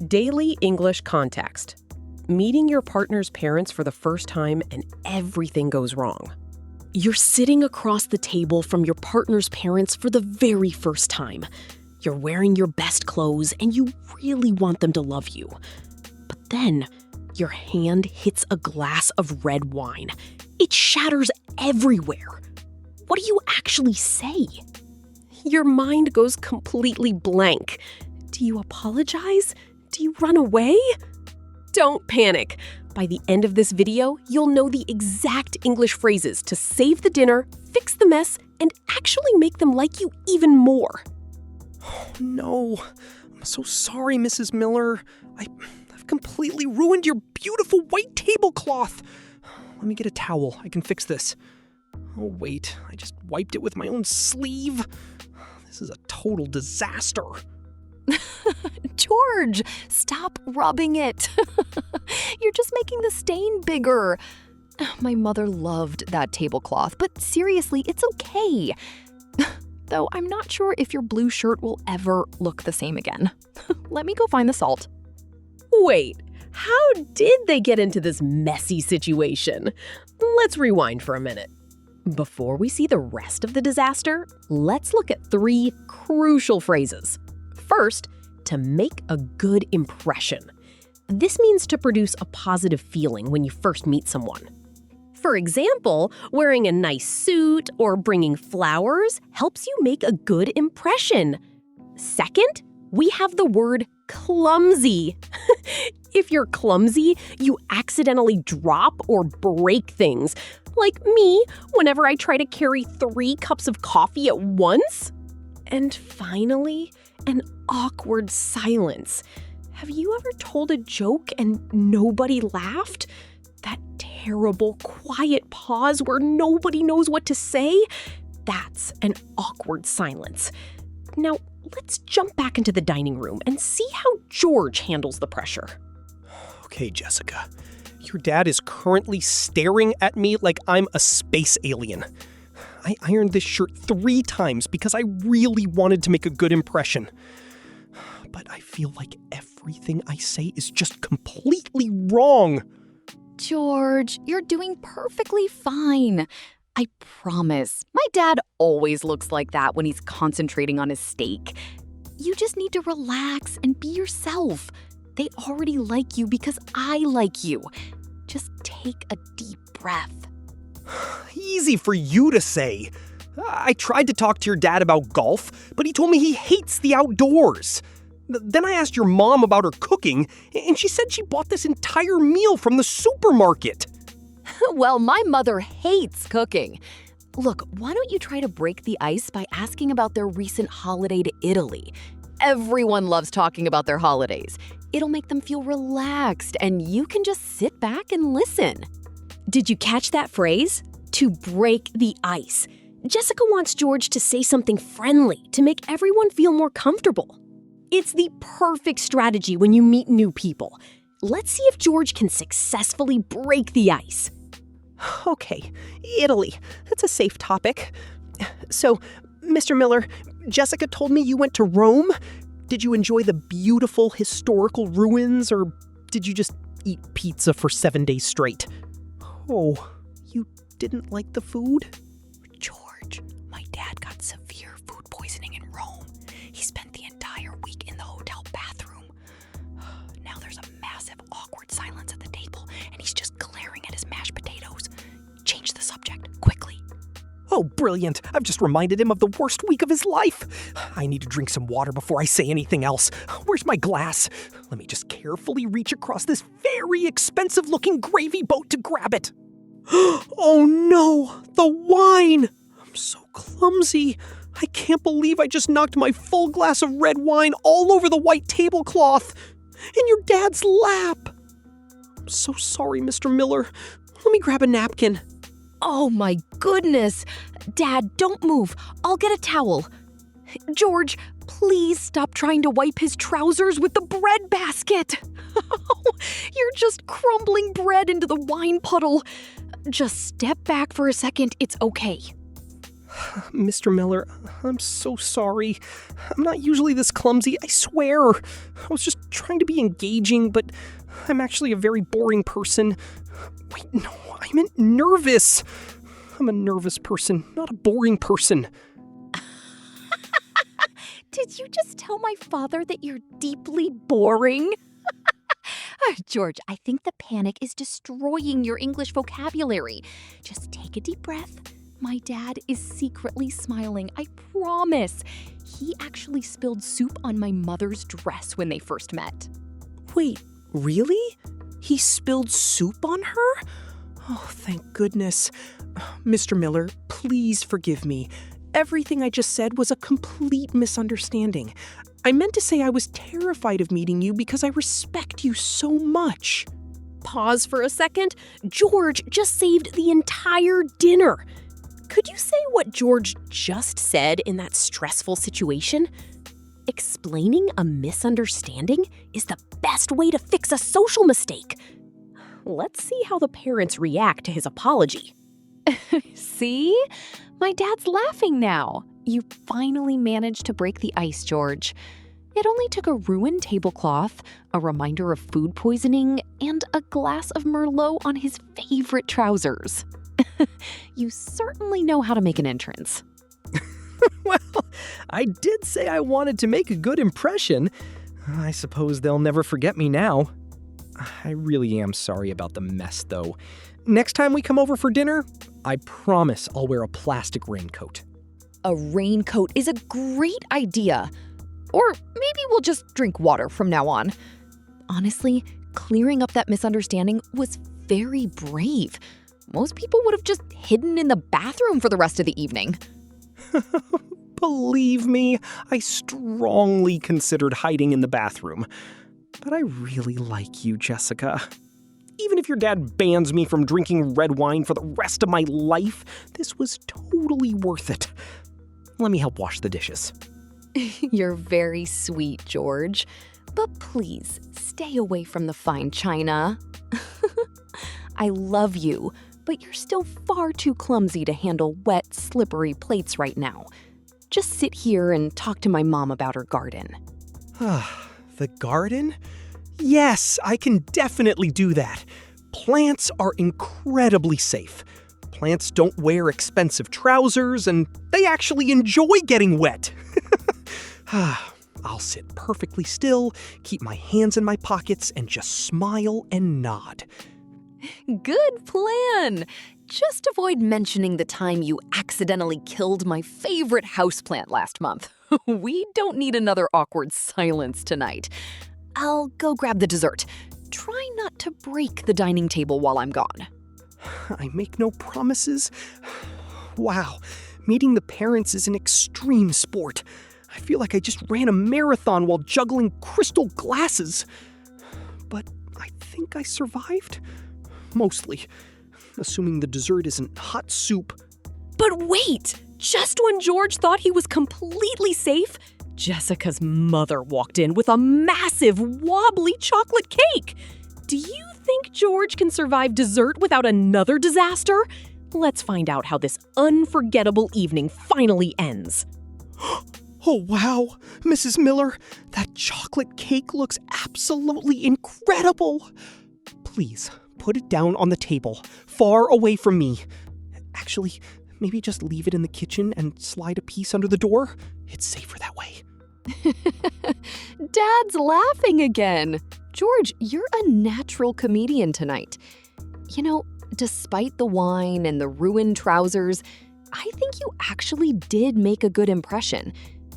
Daily English context. Meeting your partner's parents for the first time and everything goes wrong. You're sitting across the table from your partner's parents for the very first time. You're wearing your best clothes and you really want them to love you. But then, your hand hits a glass of red wine. It shatters everywhere. What do you actually say? Your mind goes completely blank. Do you apologize? Do you run away? Don't panic. By the end of this video, you'll know the exact English phrases to save the dinner, fix the mess, and actually make them like you even more. Oh, no. I'm so sorry, Mrs. Miller. I've completely ruined your beautiful white tablecloth. Let me get a towel. I can fix this. Oh, wait. I just wiped it with my own sleeve. This is a total disaster. George, stop rubbing it. You're just making the stain bigger. My mother loved that tablecloth, but seriously, it's okay. Though I'm not sure if your blue shirt will ever look the same again. Let me go find the salt. Wait, how did they get into this messy situation? Let's rewind for a minute. Before we see the rest of the disaster, let's look at 3 crucial phrases. First, to make a good impression. This means to produce a positive feeling when you first meet someone. For example, wearing a nice suit or bringing flowers helps you make a good impression. Second, we have the word clumsy. If you're clumsy, you accidentally drop or break things. Like me, whenever I try to carry 3 cups of coffee at once. And finally, an awkward silence. Have you ever told a joke and nobody laughed? That terrible, quiet pause where nobody knows what to say? That's an awkward silence. Now, let's jump back into the dining room and see how George handles the pressure. Okay, Jessica. Your dad is currently staring at me like I'm a space alien. I ironed this shirt 3 times because I really wanted to make a good impression. But I feel like everything I say is just completely wrong. George, you're doing perfectly fine. I promise. My dad always looks like that when he's concentrating on his steak. You just need to relax and be yourself. They already like you because I like you. Just take a deep breath. Easy for you to say. I tried to talk to your dad about golf, but he told me he hates the outdoors. Then I asked your mom about her cooking, and she said she bought this entire meal from the supermarket. Well, my mother hates cooking. Look, why don't you try to break the ice by asking about their recent holiday to Italy? Everyone loves talking about their holidays. It'll make them feel relaxed, and you can just sit back and listen. Did you catch that phrase? To break the ice. Jessica wants George to say something friendly to make everyone feel more comfortable. It's the perfect strategy when you meet new people. Let's see if George can successfully break the ice. Okay, Italy. That's a safe topic. So, Mr. Miller, Jessica told me you went to Rome. Did you enjoy the beautiful historical ruins, or did you just eat pizza for 7 days straight? Oh, you didn't like the food? George, my dad got severe food poisoning in Rome. He spent the entire week in the hotel bathroom. Now there's a massive awkward silence at the table, and he's just glaring at his mashed potatoes. Change the subject, quickly. Oh, brilliant. I've just reminded him of the worst week of his life. I need to drink some water before I say anything else. Where's my glass? Let me just carefully reach across this very expensive-looking gravy boat to grab it. Oh no, the wine! I'm so clumsy. I can't believe I just knocked my full glass of red wine all over the white tablecloth. In your dad's lap. I'm so sorry, Mr. Miller. Let me grab a napkin. Oh my goodness! Dad, don't move. I'll get a towel. George, please stop trying to wipe his trousers with the bread basket. You're just crumbling bread into the wine puddle. Just step back for a second. It's okay. Mr. Miller, I'm so sorry. I'm not usually this clumsy, I swear. I was just trying to be engaging, but I'm actually a very boring person. Wait, no, I meant nervous. I'm a nervous person, not a boring person. Did you just tell my father that you're deeply boring? George, I think the panic is destroying your English vocabulary. Just take a deep breath. My dad is secretly smiling, I promise. He actually spilled soup on my mother's dress when they first met. Wait, really? He spilled soup on her? Oh, thank goodness. Mr. Miller, please forgive me. Everything I just said was a complete misunderstanding. I meant to say I was terrified of meeting you because I respect you so much. Pause for a second. George just saved the entire dinner. Could you say what George just said in that stressful situation? Explaining a misunderstanding is the best way to fix a social mistake. Let's see how the parents react to his apology. See? My dad's laughing now. You finally managed to break the ice, George. It only took a ruined tablecloth, a reminder of food poisoning, and a glass of Merlot on his favorite trousers. You certainly know how to make an entrance. Well, I did say I wanted to make a good impression. I suppose they'll never forget me now. I really am sorry about the mess, though. Next time we come over for dinner, I promise I'll wear a plastic raincoat. A raincoat is a great idea. Or maybe we'll just drink water from now on. Honestly, clearing up that misunderstanding was very brave. Most people would have just hidden in the bathroom for the rest of the evening. Believe me, I strongly considered hiding in the bathroom. But I really like you, Jessica. Even if your dad bans me from drinking red wine for the rest of my life, this was totally worth it. Let me help wash the dishes. You're very sweet, George. But please, stay away from the fine china. I love you, but you're still far too clumsy to handle wet, slippery plates right now. Just sit here and talk to my mom about her garden. The garden? Yes, I can definitely do that. Plants are incredibly safe. Plants don't wear expensive trousers, and they actually enjoy getting wet. I'll sit perfectly still, keep my hands in my pockets, and just smile and nod. Good plan! Just avoid mentioning the time you accidentally killed my favorite houseplant last month. We don't need another awkward silence tonight. I'll go grab the dessert. Try not to break the dining table while I'm gone. I make no promises. Wow, meeting the parents is an extreme sport. I feel like I just ran a marathon while juggling crystal glasses. But I think I survived. Mostly. Assuming the dessert isn't hot soup. But wait! Just when George thought he was completely safe, Jessica's mother walked in with a massive, wobbly chocolate cake. Do you think George can survive dessert without another disaster? Let's find out how this unforgettable evening finally ends. Oh, wow, Mrs. Miller, that chocolate cake looks absolutely incredible. Please, put it down on the table, far away from me. Actually, maybe just leave it in the kitchen and slide a piece under the door. It's safer that way. Dad's laughing again. George, you're a natural comedian tonight. You know, despite the wine and the ruined trousers, I think you actually did make a good impression.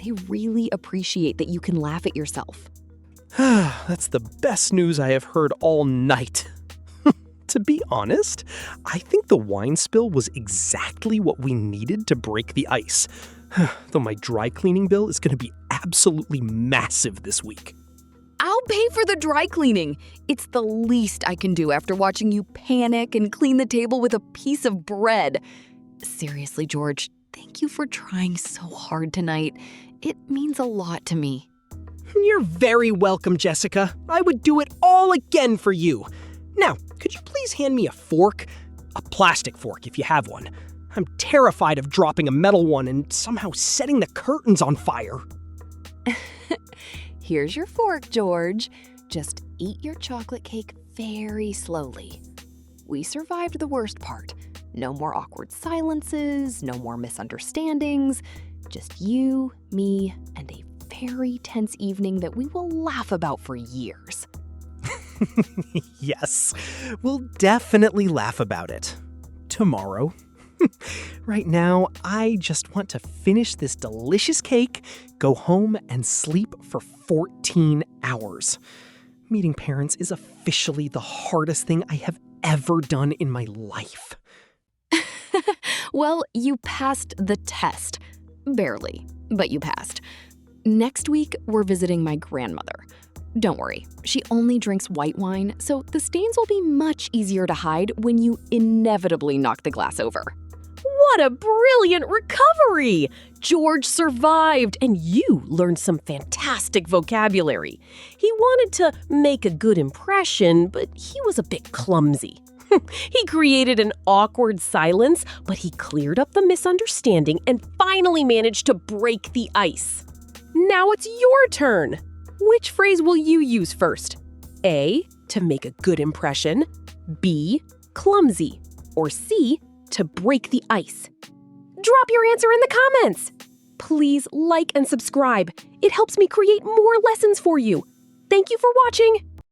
They really appreciate that you can laugh at yourself. That's the best news I have heard all night. To be honest, I think the wine spill was exactly what we needed to break the ice. Though my dry cleaning bill is going to be absolutely massive this week. I'll pay for the dry cleaning. It's the least I can do after watching you panic and clean the table with a piece of bread. Seriously, George, thank you for trying so hard tonight. It means a lot to me. You're very welcome, Jessica. I would do it all again for you. Now, could you please hand me a fork? A plastic fork, if you have one. I'm terrified of dropping a metal one and somehow setting the curtains on fire. Here's your fork, George. Just eat your chocolate cake very slowly. We survived the worst part. No more awkward silences, no more misunderstandings. Just you, me, and a very tense evening that we will laugh about for years. Yes, we'll definitely laugh about it. Tomorrow. Right now, I just want to finish this delicious cake, go home, and sleep for 14 hours. Meeting parents is officially the hardest thing I have ever done in my life. Well, you passed the test. Barely, but you passed. Next week, we're visiting my grandmother. Don't worry, she only drinks white wine, so the stains will be much easier to hide when you inevitably knock the glass over. What a brilliant recovery! George survived, and you learned some fantastic vocabulary. He wanted to make a good impression, but he was a bit clumsy. He created an awkward silence, but he cleared up the misunderstanding and finally managed to break the ice. Now it's your turn. Which phrase will you use first? A, to make a good impression, B, clumsy, or C, to break the ice? Drop your answer in the comments. Please like and subscribe. It helps me create more lessons for you. Thank you for watching.